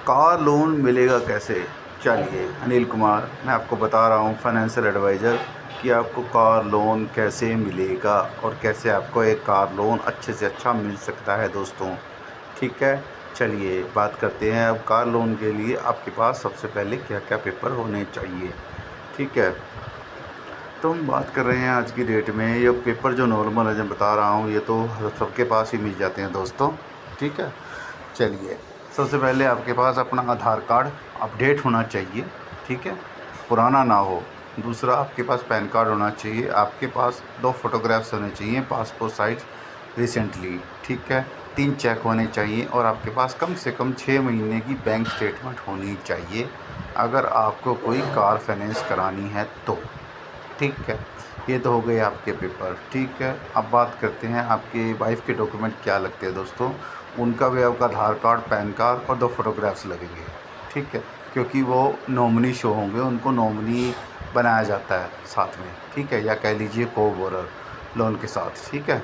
Car loan मिलेगा कैसे? चलिए, अनिल कुमार मैं आपको बता रहा हूँ, फाइनेंशियल एडवाइज़र, कि आपको कार लोन कैसे मिलेगा और कैसे आपको एक कार लोन अच्छे से अच्छा मिल सकता है दोस्तों। ठीक है, चलिए बात करते हैं। अब कार लोन के लिए आपके पास सबसे पहले क्या क्या पेपर होने चाहिए। ठीक है, तो हम बात कर रहे हैं आज की डेट में, ये पेपर जो नॉर्मल है, जो बता रहा हूँ, ये तो सबके पास ही मिल जाते हैं दोस्तों। ठीक है, चलिए, सबसे पहले आपके पास अपना आधार कार्ड अपडेट होना चाहिए। ठीक है, पुराना ना हो। दूसरा, आपके पास पैन कार्ड होना चाहिए। आपके पास 2 फोटोग्राफ्स होने चाहिए पासपोर्ट साइज रिसेंटली। ठीक है, 3 चेक होने चाहिए और आपके पास कम से कम 6 महीने की बैंक स्टेटमेंट होनी चाहिए, अगर आपको कोई कार फाइनेंस करानी है तो। ठीक है, ये तो हो गए आपके पेपर। ठीक है, अब बात करते हैं आपके वाइफ के डॉक्यूमेंट क्या लगते हैं दोस्तों। उनका भी आपका आधार कार्ड, पैन कार्ड और 2 फोटोग्राफ्स लगेंगे। ठीक है, क्योंकि वो नॉमिनी शो होंगे, उनको नॉमिनी बनाया जाता है साथ में। ठीक है, या कह लीजिए को बोरर लोन के साथ। ठीक है,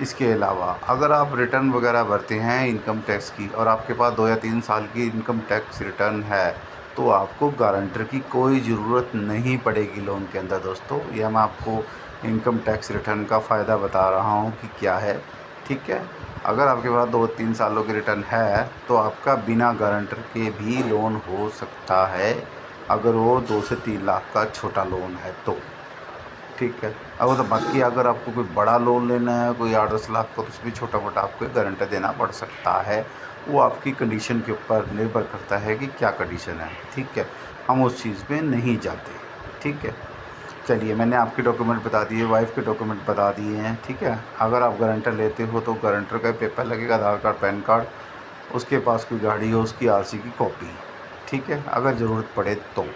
इसके अलावा अगर आप रिटर्न वगैरह भरते हैं इनकम टैक्स की, और आपके पास 2 या 3 साल की इनकम टैक्स रिटर्न है, तो आपको गारंटर की कोई ज़रूरत नहीं पड़ेगी लोन के अंदर दोस्तों। यह मैं आपको इनकम टैक्स रिटर्न का फ़ायदा बता रहा हूँ कि क्या है। ठीक है, अगर आपके पास 2-3 सालों की रिटर्न है तो आपका बिना गारंटर के भी लोन हो सकता है, अगर वो 2 से 3 लाख का छोटा लोन है तो। ठीक है, अब तो बाकी अगर आपको कोई बड़ा लोन लेना है, कोई 8-10 लाख का, तो उसमें छोटा-मोटा आपको एक गारंटर देना पड़ सकता है। वो आपकी कंडीशन के ऊपर निर्भर करता है कि क्या कंडीशन है। ठीक है, हम उस चीज़ में नहीं जाते। ठीक है, चलिए, मैंने आपके डॉक्यूमेंट बता दिए, वाइफ के डॉक्यूमेंट बता दिए हैं। ठीक है, अगर आप गारंटर लेते हो तो गारंटर का पेपर लगेगा, आधार कार्ड, पैन कार्ड, उसके पास कोई गाड़ी हो उसकी आरसी की कॉपी। ठीक है, अगर ज़रूरत पड़े तो।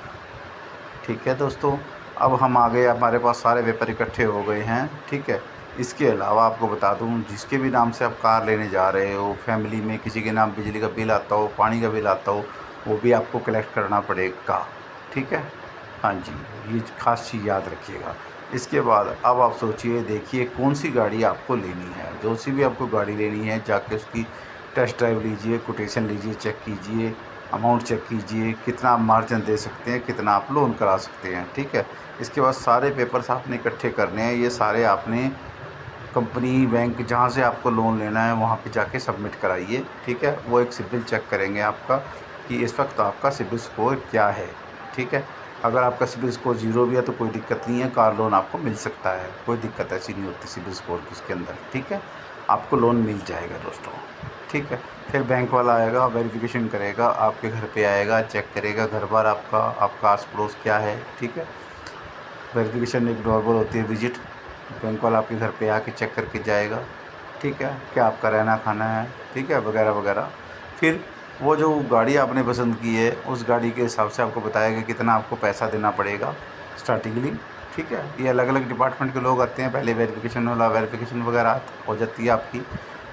ठीक है दोस्तों, अब हम आ गए, हमारे पास सारे पेपर इकट्ठे हो गए हैं। ठीक है, इसके अलावा आपको बता दूं, जिसके भी नाम से आप कार लेने जा रहे हो, फैमिली में किसी के नाम बिजली का बिल आता हो, पानी का बिल आता हो, वो भी आपको कलेक्ट करना पड़ेगा। ठीक है, हाँ जी, ये खास चीज़ याद रखिएगा। इसके बाद अब आप सोचिए, देखिए कौन सी गाड़ी आपको लेनी है। जो सी भी आपको गाड़ी लेनी है, जाके उसकी टेस्ट ड्राइव लीजिए, कोटेशन लीजिए, चेक कीजिए, अमाउंट चेक कीजिए, कितना आप मार्जिन दे सकते हैं, कितना आप लोन करा सकते हैं। ठीक है, इसके बाद सारे पेपर्स आपने इकट्ठे करने हैं। ये सारे आपने कंपनी, बैंक, जहाँ से आपको लोन लेना है वहाँ पे जाके सबमिट कराइए। ठीक है, वो एक सिबिल चेक करेंगे आपका कि इस वक्त आपका सिबिल स्कोर क्या है। ठीक है, अगर आपका सिबिल स्कोर 0 भी है तो कोई दिक्कत नहीं है, कार लोन आपको मिल सकता है, कोई दिक्कत ऐसी नहीं होती सिबिल स्कोर की उसके अंदर। ठीक है, आपको लोन मिल जाएगा दोस्तों। ठीक है, फिर बैंक वाला आएगा, वेरिफिकेशन करेगा, आपके घर पे आएगा, चेक करेगा घर बार आपका, आपका आस पड़ोस क्या है। ठीक है, वेरिफिकेशन एक नॉर्मल होती है विजिट, बैंक वाला आपके घर पे आके चेक करके जाएगा। ठीक है, क्या आपका रहना खाना है, ठीक है, वगैरह वगैरह। फिर वो जो गाड़ी आपने पसंद की है, उस गाड़ी के हिसाब से आपको बताएगा कितना आपको पैसा देना पड़ेगा स्टार्टिंगली। ठीक है, ये अलग अलग डिपार्टमेंट के लोग आते हैं, पहले वेरिफिकेशन वाला, वेरिफिकेशन वगैरह हो जाती है आपकी।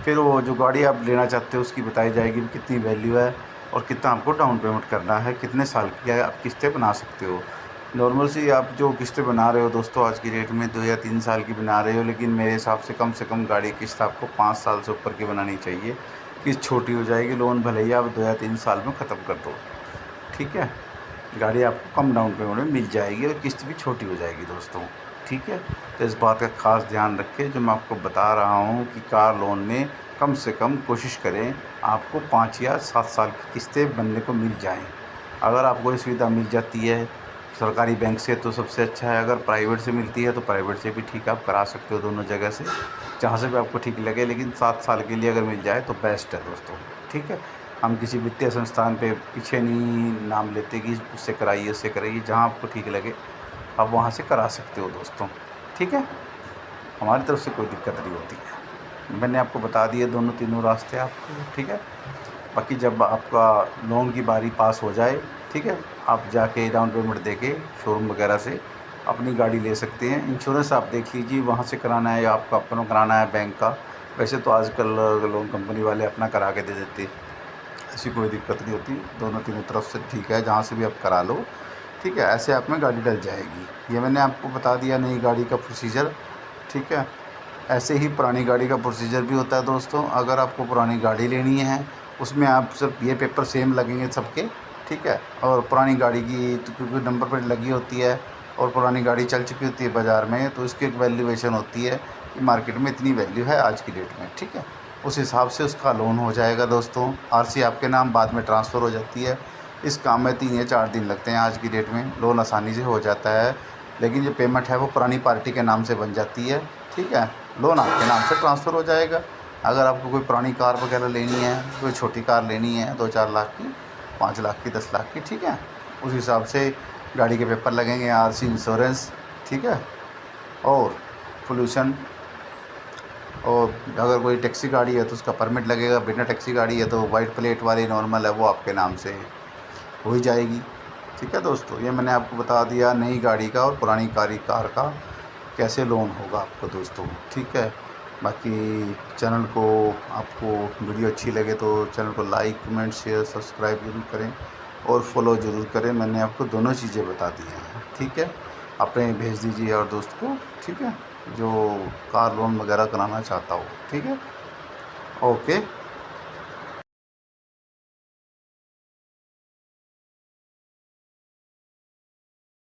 फिर वो जो गाड़ी आप लेना चाहते हो उसकी बताई जाएगी कितनी वैल्यू है और कितना आपको डाउन पेमेंट करना है, कितने साल की है, आप किस्तें बना सकते हो। नॉर्मल सी आप जो किस्तें बना रहे हो दोस्तों, आज की डेट में 2 या 3 साल की बना रहे हो, लेकिन मेरे हिसाब से कम गाड़ी की किस्त आपको 5 साल से ऊपर की बनानी चाहिए। किस्त छोटी हो जाएगी, लोन भले ही आप 2 या 3 साल में ख़त्म कर दो। ठीक है, गाड़ी आपको कम डाउन पेमेंट में मिल जाएगी और किस्त भी छोटी हो जाएगी दोस्तों। ठीक है, तो इस बात का ख़ास ध्यान रखें, जो मैं आपको बता रहा हूँ कि कार लोन में कम से कम कोशिश करें आपको 5 या 7 साल की किस्तें बनने को मिल जाएं। अगर आपको ये सुविधा मिल जाती है सरकारी बैंक से तो सबसे अच्छा है, अगर प्राइवेट से मिलती है तो प्राइवेट से भी ठीक है, आप करा सकते हो दोनों जगह से, जहाँ से भी आपको ठीक लगे, लेकिन 7 साल के लिए अगर मिल जाए तो बेस्ट है दोस्तों। ठीक है, हम किसी वित्तीय संस्थान पे पीछे नहीं नाम लेते कि उससे कराइए उससे कराइए, जहाँ आपको ठीक लगे आप वहाँ से करा सकते हो दोस्तों। ठीक है, हमारी तरफ से कोई दिक्कत नहीं होती है, मैंने आपको बता दिए दोनों तीनों रास्ते आपको। ठीक है, बाकी जब आपका लोन की बारी पास हो जाए, ठीक है, आप जाके डाउन पेमेंट देके शोरूम वगैरह से अपनी गाड़ी ले सकते हैं। इंश्योरेंस आप देख लीजिए वहाँ से कराना है या आपको अपना कराना है बैंक का। वैसे तो आजकल लोन कंपनी वाले अपना करा के दे देते, ऐसी कोई दिक्कत नहीं होती, दोनों तीनों तरफ से ठीक है, जहाँ से भी आप करा लो। ठीक है, ऐसे आप में गाड़ी डल जाएगी। ये मैंने आपको बता दिया नई गाड़ी का प्रोसीजर। ठीक है, ऐसे ही पुरानी गाड़ी का प्रोसीजर भी होता है दोस्तों। अगर आपको पुरानी गाड़ी लेनी है उसमें आप सिर्फ ये पेपर सेम लगेंगे सबके, ठीक है। और पुरानी गाड़ी की तो क्योंकि नंबर प्लेट लगी होती है और पुरानी गाड़ी चल चुकी होती है बाज़ार में, तो इसकी एक वैल्यूएशन होती है कि मार्केट में इतनी वैल्यू है आज की डेट में, ठीक है। उस हिसाब से उसका लोन हो जाएगा दोस्तों। आरसी आपके नाम बाद में ट्रांसफ़र हो जाती है। इस काम में 3 या 4 दिन लगते हैं आज की डेट में, लोन आसानी से हो जाता है। लेकिन जो पेमेंट है वो पुरानी पार्टी के नाम से बन जाती है, ठीक है। लोन आपके नाम से ट्रांसफ़र हो जाएगा। अगर आपको कोई पुरानी कार वगैरह लेनी है, कोई छोटी कार लेनी है 2-4 लाख की, 5 लाख की, 10 लाख की, ठीक है, उस हिसाब से गाड़ी के पेपर लगेंगे, आरसी, इंश्योरेंस, ठीक है, और पोल्यूशन। और अगर कोई टैक्सी गाड़ी है तो उसका परमिट लगेगा। बिना टैक्सी गाड़ी है तो वाइट प्लेट वाली नॉर्मल है वो आपके नाम से हो ही जाएगी, ठीक है दोस्तों। ये मैंने आपको बता दिया नई गाड़ी का और पुरानी कार का कैसे लोन होगा आपको दोस्तों, ठीक है। बाकी चैनल को, आपको वीडियो अच्छी लगे तो चैनल को लाइक, कमेंट, शेयर, सब्सक्राइब ज़रूर करें और फॉलो ज़रूर करें। मैंने आपको दोनों चीज़ें बता दी हैं, ठीक है। अपने भेज दीजिए और दोस्त को, ठीक है, जो कार लोन वगैरह कराना चाहता हो, ठीक है। ओके।